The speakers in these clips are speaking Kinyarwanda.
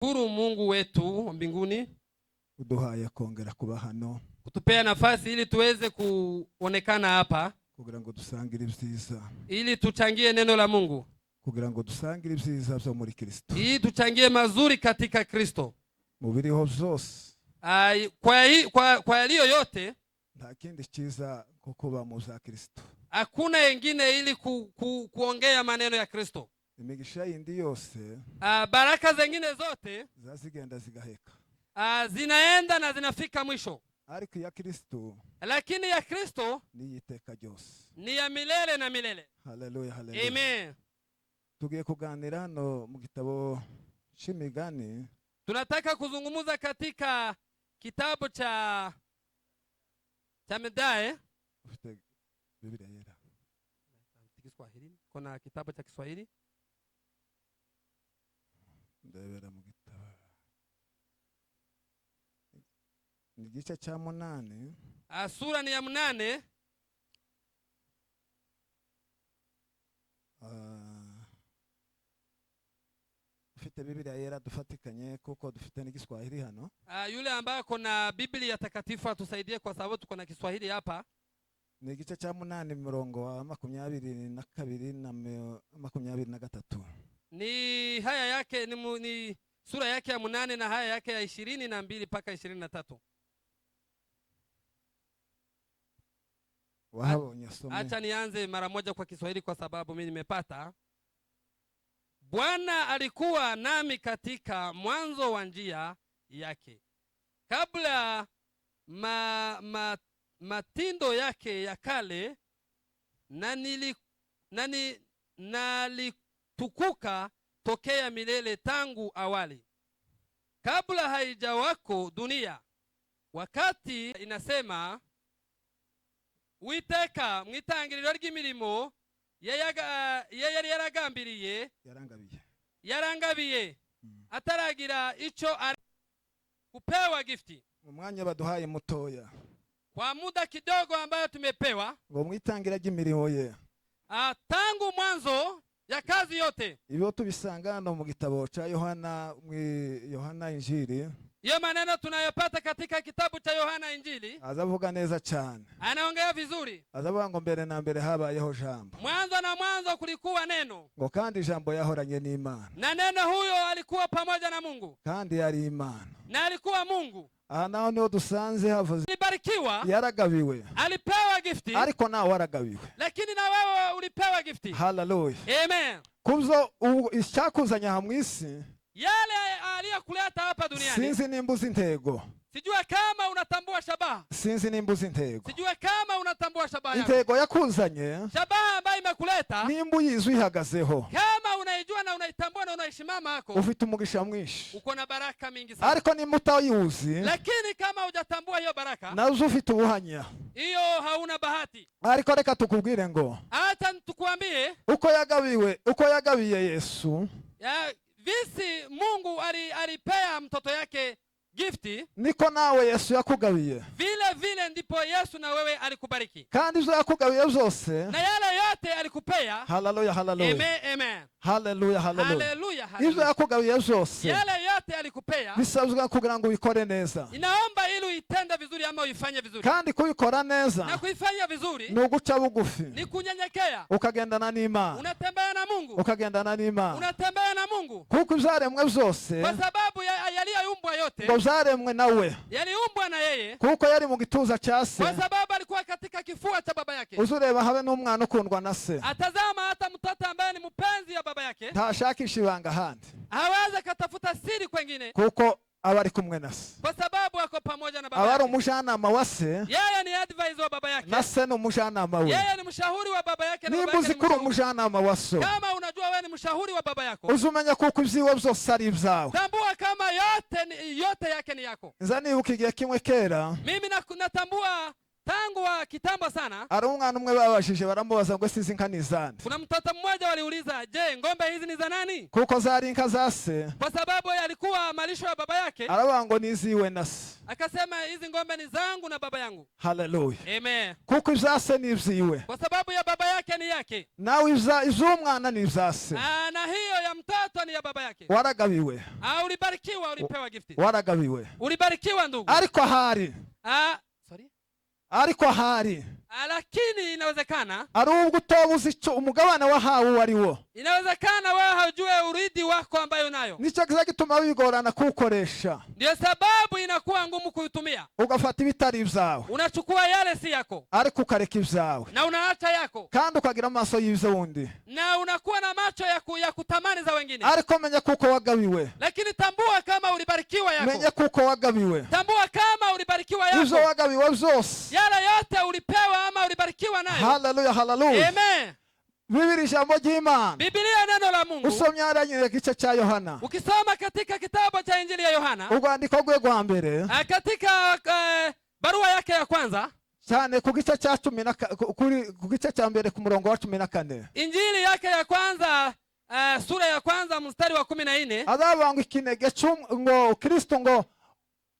Shukuru Mungu wetu wa mbinguni uduhaye kongera kuba hano kutupea nafasi ili tuweze kuonekana hapa kugira ngo dusangire ibyiza, ili tuchangie neno la Mungu, kugira ngo dusangire ibyiza byo muri Kristo, ili tuchangie mazuri katika Kristo. mubiriho byose Kwa yaliyo yote nta kindi cyiza ko kuba mu za Kristo. hakuna wengine ili kuongea maneno ya Kristo. Imigisha yindi yose baraka zingine zote zazigenda zigaheka, zinaenda na zinafika mwisho, ariko ya Kristo, lakini ya Kristo ni iteka ryose, ni ya milele na milele. haleluya haleluya. Amen. Tugiye kuganira hano mu gitabo cy'Imigani. Tunataka kuzungumza katika kitabu cha Methali. Ufite Biblia yera? Kiswahili. Kuna kitabu cha Kiswahili? Ndebera mu gitabo. Ni gice cha 8. Sura ni ya 8. Ufite Biblia yera dufatikanye kuko dufite n'Igiswahili hano. Yule ambaye kuna Biblia takatifu atusaidie kwa sababu tuko na Kiswahili hapa. Ni gice cha 8 mirongo wa 22 na 23. Ni haya yake ni sura yake ya 8 na haya yake ya 22 mpaka 23. Wahabonye some. Acha nianze mara moja kwa Kiswahili kwa sababu mimi nimepata. Bwana alikuwa nami katika mwanzo wa njia yake, kabla matindo yake ya kale, nalitukuka tokea milele tangu awali, kabla haijawako dunia. Wakati inasema Uwiteka mwitangiriro ry'imirimo yari yarangabiye ataragira ico kupewa gifti mu mwanya baduhaye mutoya, kwa muda kidogo ambayo tumepewa, ngo mwitangira ry'imirimo ye tangu mwanzo ya kazi yote. Ibyo tubisanga hano mu gitabo cha Yohana Injili. Hiyo maneno tunayopata katika kitabu cha Yohana Injili. Azavuga neza cyane, anaongea vizuri. Azavuga ngo mbere na mbere habayeho jambo, mwanzo kulikuwa neno, ngo kandi jambo yahoranye n'Imana, na neno huyo alikuwa pamoja na Mungu, kandi yari Imana, na alikuwa Mungu. Naho niho dusanze havuze alibarikiwa, yaragabiwe, alipewa gifti, ariko nawe waragabiwe, lakini na wewe ulipewa gifti. Hallelujah. Amen. Kubzo icyakuzanya hamwisi, yale aliyokuleta hapa duniani. Sinzi nimbuza intego. Sijua kama unatambua shabaha. Sinzi nimbuza intego. Sijua kama unatambua shabaha yako. Intego yakuzanye, shabaha ambayo imekuleta, nimbu yizwi ihagazeho. Kama unaijua na unaitambua na unaishimama hako, ufite umugisha mwinshi, uko na baraka mingi sana. Ariko nimutayuzi, lakini kama hujatambua hiyo baraka, nazo ufite ubuhanya, hiyo hauna bahati. Ariko reka tukubwire ngo, hata tukuambie uko yagabiye Yesu, visi Mungu alipea mtoto yake gifti, niko nawe Yesu yakugabiye. Vile ndipo Yesu na wewe alikubariki. Kandi izo yakugabiye byose, na yale yote alikupea. Hallelujah hallelujah. Amen amen. Hallelujah hallelujah. Hallelujah. Izo yakugabiye byose, yale yote alikupea, bisabwa kugira ngo ubikore neza. Inaomba ili uitende vizuri ama uifanye vizuri. Kandi kubikora neza, na kuifanya vizuri, ni uguca bugufi, ni kunyenyekea, ukagendana n'Imana, unatembea na Mungu, ukagendana n'Imana, unatembea na Mungu, kuko ibyaremwe byose, kwa sababu yaliyoumbwa yote, ngo byaremwe nawe, yaliumbwa na yeye, kuko yari mu gituza cya se, kwa sababu alikuwa katika kifua cha baba yake. Uzureba habe n'umwana ukundwa na se, atazama hata mtoto ambaye ni mpenzi ya baba yake, ntashakisha ibanga handi, hawezi katafuta siri kwingine, kuko abari kumwe na se, kwa sababu ako pamoja na baba yake. Abari umujanama wa se, yeye ni advisor wa baba yake, na se ni umujanama we, yeye ni mshauri wa baba yake, na baba yake ni mshauri. Umujanama wa so, kama unajua wewe ni mshauri wa baba yako, uzumenya kuko ibyiwe byose ari ibyawe, tambua kama yote yake ni yako. Nza nibuka igihe kimwe kera, mimi natambua tangu wa kitambo sana, ari umwana umwe babashije baramubaza ngo sizi inka ni zande. Kuna mtoto mmoja waliuliza, je, ngombe hizi ni za nani? Kuko zari inka za se, kwa sababu alikuwa malisho ya baba yake, aravuga ngo niziwe na se. akasema hizi ng'ombe ni zangu na baba yangu. Haleluya. Amen. Kuko ibya se ni ibyiwe, Kwa sababu ya baba yake ni yake, nawe iby'umwana ni ibya se. na hiyo ya mtoto ni ya baba yake. Waragabiwe, Ulibarikiwa, ulipewa gifti. waragabiwe. Ulibarikiwa ndugu. Ariko ahari, Sorry. ariko ahari, Lakini inawezekana, ari ubwo utobuze icyo umugabane wahawe uwo ari wo. inawezekana wewe haujue urithi wako ambayo unayo. Nicyo kiza gituma bigorana kuwukoresha, Ndio sababu inakuwa ngumu kuitumia. ugafata ibitari ibyawe, Unachukua yale si yako ariko ukareka ibyawe, na unaacha yako, kandi ukagira amaso y'ibyo na unakuwa na macho ya kutamani za wengine. ariko menya kuko wagabiwe, Lakini tambua kama ulibarikiwa yako. menye kuko wagabiwe. Tambua kama ulibarikiwa Ibyo yako. wagabiwe byose. Yale yote ulipewa ama ulibarikiwa nayo. Haleluya, haleluya. Amen. Bibiri ijambo ry'Imana, Biblia neno la Mungu. usomye aranyere gice cya Yohana, Ukisoma katika kitabu cha Injili ya Yohana, urwandiko rwe rwa mbere, katika barua yake ya kwanza, cyane ku gice cya 10 ku gice cya mbere ku murongo wa 14, Injili yake ya kwanza, sura ya kwanza mstari wa 14, azavuga ngo ikinege ngo Kristo ngo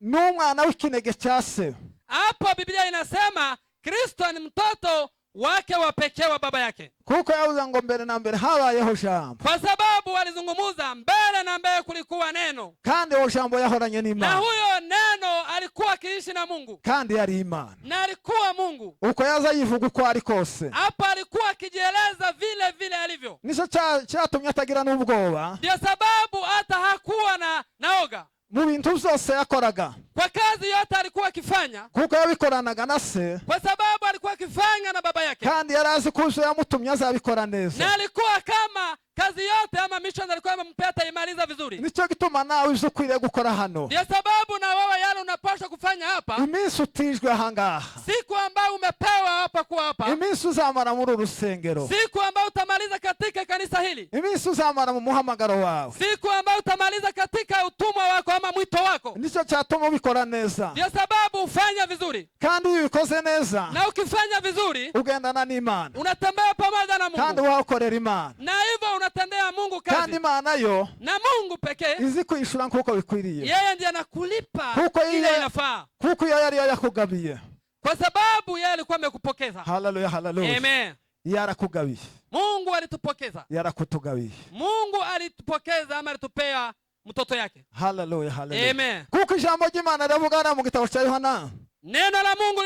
n'umwana w'ikinege cya se. hapo Biblia inasema Kristo ni mtoto wake wa pekee wa baba yake. Kuko yavuze ngo mbere na mbere habayeho jambo, Kwa sababu walizungumuza mbele na mbele kulikuwa neno, kandi uwo jambo yahoranye na n'Imana, huyo neno alikuwa akiishi na Mungu, kandi yari Imana. na alikuwa Mungu. Uko yaza yivuga uko ari kose, Hapo alikuwa akijieleza vile vile alivyo. nicyo cyatumye atagira n'ubwoba Ndio sababu hata hakuwa na oga mu bintu byose yakoraga, kwa kazi yote alikuwa akifanya, kuko yabikoranaga na se, kwa sababu alikuwa akifanya na baba yake, kandi yari azi ko ivyo yamutumye azabikora neza. na alikuwa kama kazi yote ama mission alikuwa amempea ataimaliza vizuri. Nicyo gituma nawe ivyo ukwiriye gukora hano, Ndio sababu na wewe yale unapaswa kufanya hapa, iminsi utijwe ahangaha, siku ambayo umepewa hapa kuwa hapa, iminsi uzamara muri uru rusengero, siku ambayo utamaliza katika kanisa hili, iminsi uzamara mu muhamagaro wawe, siku ambayo utamaliza katika utumwa wako ama mwito wako. nicyo cyatuma ubikora neza. Ndio sababu ufanya vizuri, Kandi iyo ubikoze neza, na ukifanya vizuri ugendana n'Imana, unatembea pamoja na kandi Mungu, wakorera Imana, na hivyo unatendea Mungu kandi kazi, Imana yo na Mungu pekee izi kwishura nkuko bikwiriye, yeye ndiye anakulipa Kuko ile ile- inafaa, kuko iyo yari yo yakugabiye. kwa sababu yeye alikuwa amekupokeza. Haleluya, haleluya. Amen. Yarakugabiye, Mungu alitupokeza, yarakutugabiye. Mungu alitupokeza ama alitupea mtoto yake. Haleluya, haleluya. Amen. Kuko ijambo ry'Imana riravugana mu gitabo cya Yohana, Neno la Mungu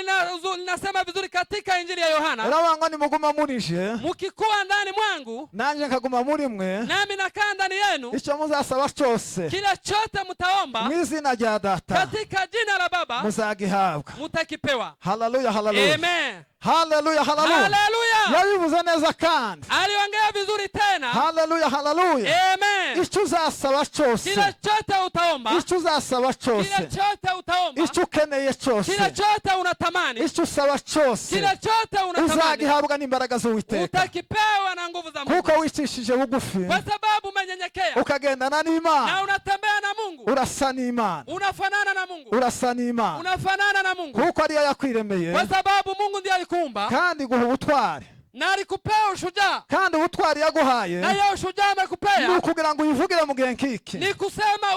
linasema vizuri katika Injili ya Yohana, riravuga ngo nimuguma muri je, mukikuwa ndani mwangu nanjye nkaguma muri mwe, nami nakaa ndani yenu, icyo muzasaba cyose kila chote mutaomba mu izina rya Data katika jina la Baba muzagihabwa. mutakipewa. Haleluya, haleluya. Amen. Haleluya, haleluya. Haleluya. Yabivuze neza kandi. Aliongea vizuri tena. Haleluya, haleluya. Amen. Icyo uzasaba cyose, Kila chote utaomba, icyo uzasaba kila cyose, chote utaomba, icyo ukeneye cyose, kila chote unatamani, icyo usaba cyose, kila chote unatamani uzagihabwa n'imbaraga z'Uwiteka, utakipewa na nguvu za Mungu, kuko wicishije bugufi kwa sababu umenyenyekea ukagendana na n'Imana, unatembea na Mungu, urasa n'Imana, unafanana na Mungu, urasa n'Imana, unafanana na Mungu, kuko ariyo yakwiremeye, kwa sababu Mungu ndiye alikuumba kandi guha ubutwari, na alikupea ushujaa, kandi ubutwari yaguhaye na hiyo ushujaa ni amekupea ukugira ngo uyivugire mu gihe nk'iki, ni kusema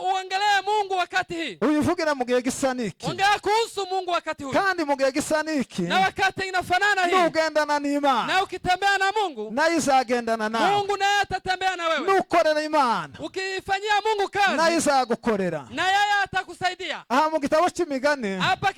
uongelee Mungu wakati hii, uyivugire mu gihe gisa n'iki, ongea kuhusu Mungu wakati huu, kandi mu gihe gisa n'iki na wakati inafanana hii, nugendana n'Imana na ukitembea na Mungu, nayo izagendana nawe, Mungu naye atatembea na wewe, nukorera Imana ukifanyia Mungu nayo kazi, izagukorera. na yeye atakusaidia. Aha mu gitabo cy'Imigani, Hapa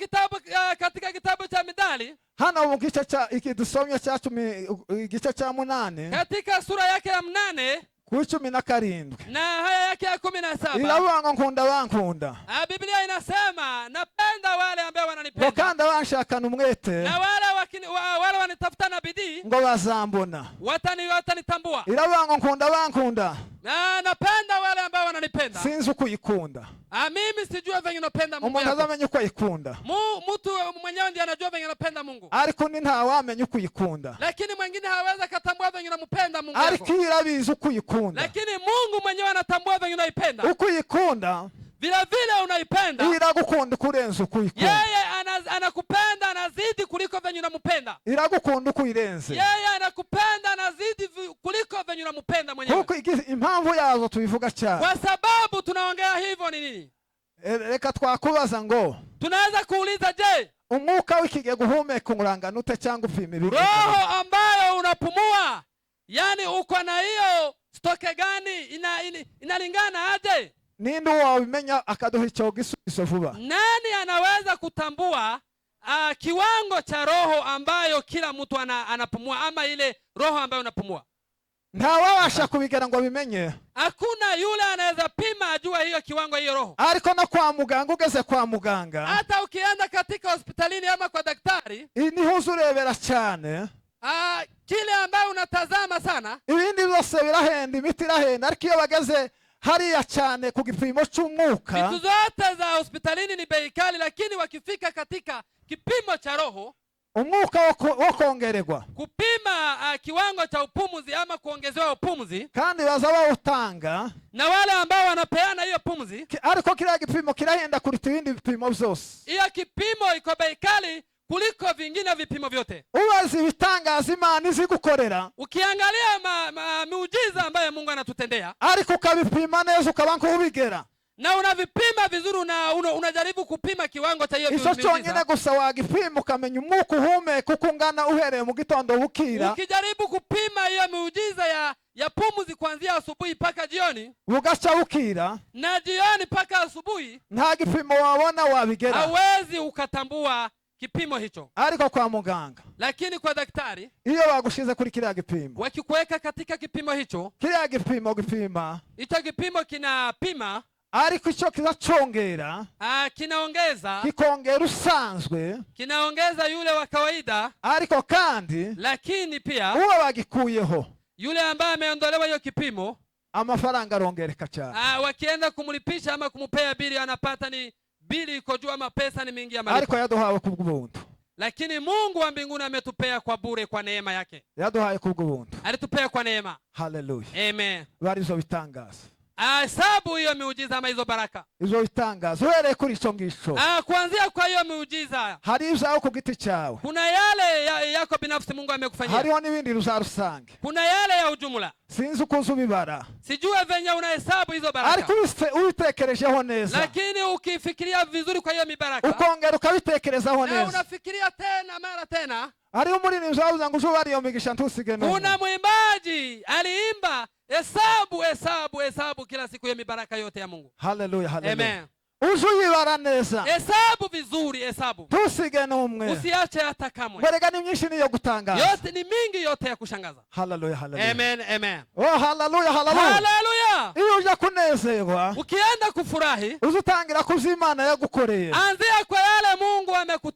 katika kitabu cha Mithali, hano mu gice cya iki dusomye cya 10 igice cya 8 katika sura yake ya 8 ku 17 na haya yake ya 17, iravuga ngo nkunda bankunda, Biblia inasema napenda wale ambao ngo wananipenda, kandi abanshakana umwete na wale wanitafuta na bidii ngo bazambona. watanitambua. Iravuga ngo nkunda bankunda, Na napenda wale ambao wananipenda. sinzi uko uyikunda. Mimi sijua venye unapenda Mungu Umuntu yako. azamenye uko ayikunda, Mtu mwenyewe ndiye anajua venye anapenda Mungu, ariko ni ntawamenya uko uyikunda, lakini mwingine hawezi kutambua venye unampenda Mungu ariko yako, irabizi uko uyikunda. lakini Mungu mwenyewe anatambua venye unaipenda. Uko uyikunda Vile vile unaipenda, iragukunda kurenza uko uyikunda, yeye anakupenda anazidi kuliko venye unampenda. iragukunda uko uyirenze, Yeye anakupenda anazidi kuliko venye unampenda mwenyewe. kuko impamvu yazo tubivuga cyane, Kwa sababu tunaongea hivi kiwango ni nini? Reka twakubaza ngo Tunaweza kuuliza, je, umwuka w'ikige guhumeka urangana ute cyangwa upima ibigega? roho ambayo unapumua, yani uko na hiyo stoke gani, inalingana aje? Ninde wabimenya akaduha icyo gisubizo vuba? Nani anaweza kutambua kiwango cha roho ambayo kila mtu anapumua, ama ile roho ambayo unapumua? Ntawabasha kubigera ngo bimenye. Hakuna yule anaweza pima ajua hiyo kiwango hiyo roho. Ariko no kwa muganga, ugeze kwa muganga, hata ukienda katika hospitalini ama kwa daktari, niho uzurebera cyane kile ambayo unatazama sana. Ibindi byose birahenda, imiti irahenda, ariko iyo bageze hariya cyane ku gipimo cy'umwuka, vitu zote za hospitalini ni bei kali, lakini wakifika katika kipimo cha roho, umwuka wo kongererwa, kupima kiwango cha upumuzi ama kuongezewa upumuzi, kandi baza bawutanga, na wale ambao wanapeana hiyo pumuzi, ariko kila gipimo kirahenda kuruta ibindi bipimo byose. Hiyo kipimo iko bei kali kuliko vingine vipimo vyote. Ubazi bitangaza Imana izi gukorera, ukiangalia miujiza ambayo Mungu anatutendea, ariko ukabipima neza ukabanka ubigera, na unavipima vizuri, unajaribu kupima kiwango cha hiyo miujiza. Iso cyonyine gusa wagipima ukamenya umwuka uhumeka uko ungana uhereye mu gitondo bukira. Ukijaribu kupima hiyo miujiza ya pumuzi kuanzia asubuhi paka jioni, bugacha bukira, na jioni paka asubuhi, nta gipimo wabona wabigera, hawezi ukatambua kipimo hicho. Ariko kwa muganga, lakini kwa daktari, iyo bagushize kuri kiriya gipimo, wakikuweka katika kipimo hicho, kiriya gipimo gipima, hicho kipimo kinapima, ariko icyo kizacongera, kinaongeza, kikongera usanzwe, kinaongeza yule wa kawaida, ariko kandi lakini pia uwo bagikuyeho, yule ambaye ameondolewa hiyo kipimo, amafaranga arongereka cyane. Wakienda kumlipisha ama kumupea bili, anapata ni bili iko juu ama pesa ni mingi ya malipo. Ariko yaduhawe kubw'ubuntu. Lakini Mungu wa mbinguni ametupea kwa bure, kwa neema yake. Yaduhaye kubw'ubuntu. Alitupea kwa neema. Hallelujah. Amen. Barizo bitangaza. Hesabu hiyo miujiza ama hizo baraka, izo bitangaza uhereye kuri icyo ngisho. Kuanzia kwa hiyo miujiza, hari ibyawe ku giti cyawe, kuna yale yako binafsi Mungu amekufanyia, hariho n'ibindi ruzarusange, kuna yale ya ujumla. Sinzi uko uzubibara, sijue venye unahesabu hizo baraka, ariko ubitekerejeho neza, lakini ukifikiria vizuri kwa hiyo mibaraka, ukongera ukabitekerezaho neza, na unafikiria tena mara tena. Hariho umuririmbyi wavuze ngo ushobora iyo migisha ntusige n'umwe. Kuna mwimbaji aliimba hesabu hesabu hesabu kila siku hiyo mibaraka yote ya Mungu. Hallelujah, hallelujah. Amen. Uzuyibara neza, hesabu vizuri, hesabu ntusige n'umwe, usiache hata kamwe. Berega ni myinshi niyo gutangaza, yote ni mingi, yote ya kushangaza. Hallelujah, hallelujah. Amen, amen. Oh, hallelujah, hallelujah. Hallelujah. Iyo uja kunezerwa, ukienda kufurahi, uzutangira kuzimana yagukoreye, anzia kwa yale Mungu amekuta